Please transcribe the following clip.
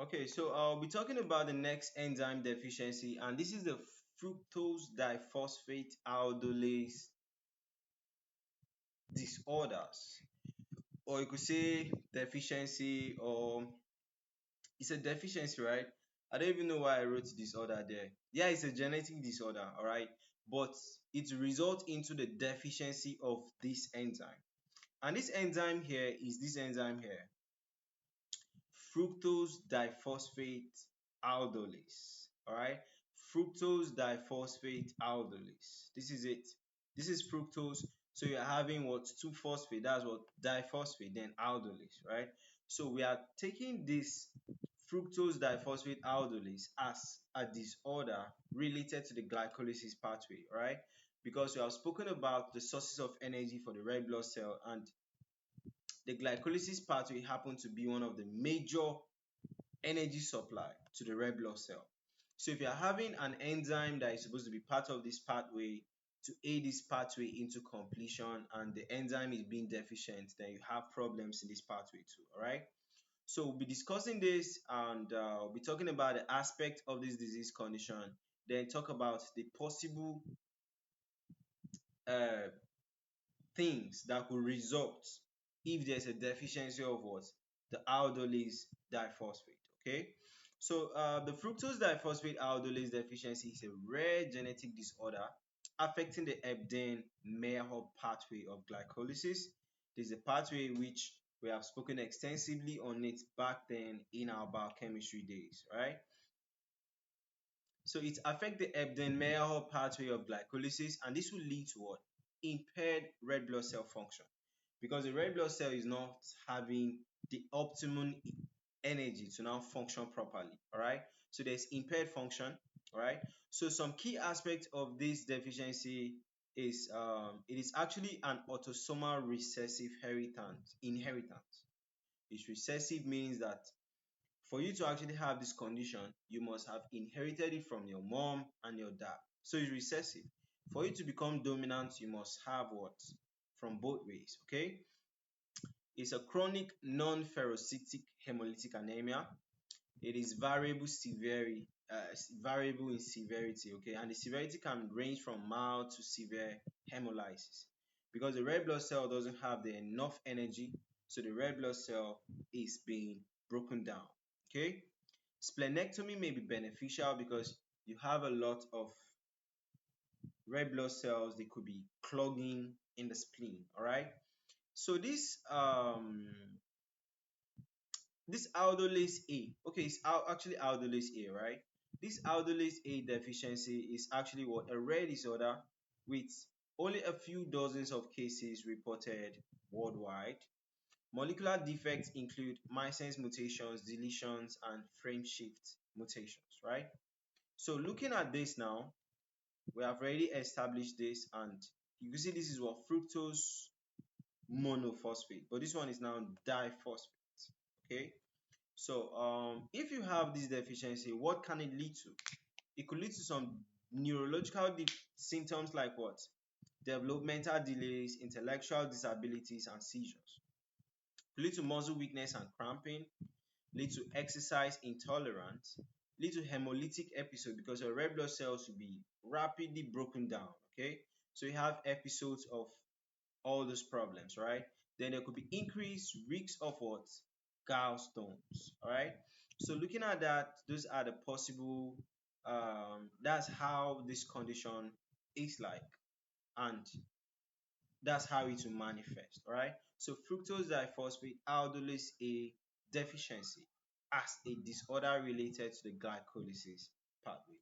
Okay, so I'll be talking about the next enzyme deficiency, and this is the fructose diphosphate aldolase disorders, or you could say deficiency, or it's a deficiency, right? I don't even know why I wrote disorder there. Yeah, it's a genetic disorder, all right, but it results into the deficiency of this enzyme, and this enzyme here is this enzyme here, fructose diphosphate aldolase. All right, fructose diphosphate aldolase. This is it. This is fructose. So you're having what, two phosphate, that's what, diphosphate, then aldolase, right? So we are taking this fructose diphosphate aldolase as a disorder related to the glycolysis pathway, right? Because we have spoken about the sources of energy for the red blood cell, and the glycolysis pathway happens to be one of the major energy supply to the red blood cell. So if you're having an enzyme that is supposed to be part of this pathway to aid this pathway into completion, and the enzyme is being deficient, then you have problems in this pathway too. All right. So we'll be discussing this, and we'll be talking about the aspect of this disease condition, then talk about the possible uh, things that could result if there's a deficiency of what, the aldolase diphosphate. Okay, so the fructose diphosphate aldolase deficiency is a rare genetic disorder affecting the Epstein-Meyerhoff pathway of glycolysis. This is a pathway which we have spoken extensively on it back then in our biochemistry days, right? So it affects the Epstein-Meyerhoff pathway of glycolysis, and this will lead to what? Impaired red blood cell function, because the red blood cell is not having the optimum energy to now function properly. All right. So there's impaired function. All right. So some key aspects of this deficiency is it is actually an autosomal recessive inheritance. It's recessive means that for you to actually have this condition, you must have inherited it from your mom and your dad. So it's recessive. For you to become dominant, you must have what? From both ways, okay? It's a chronic non-ferrocytic hemolytic anemia. It is variable in severity, okay? And the severity can range from mild to severe hemolysis, because the red blood cell doesn't have the enough energy, so the red blood cell is being broken down, okay? Splenectomy may be beneficial because you have a lot of red blood cells, they could be clogging in the spleen, all right? So this aldolase A, okay, it's actually aldolase A, right? This aldolase A deficiency is actually what, a rare disorder with only a few dozens of cases reported worldwide. Molecular defects include missense mutations, deletions, and frame shift mutations, right? So looking at this now, we have already established this, and you can see this is what, fructose monophosphate, but this one is now diphosphate, okay? So if you have this deficiency, what can it lead to? It could lead to some neurological symptoms like what? Developmental delays, intellectual disabilities, and seizures. It could lead to muscle weakness and cramping, lead to exercise intolerance, lead to hemolytic episode because your red blood cells will be rapidly broken down. Okay, so you have episodes of all those problems, right? Then there could be increased risks of what? Gallstones. All right. So looking at that, those are the possible. That's how this condition is like, and that's how it will manifest. All right. So fructose diphosphate aldolase A deficiency as a disorder related to the glycolysis pathway.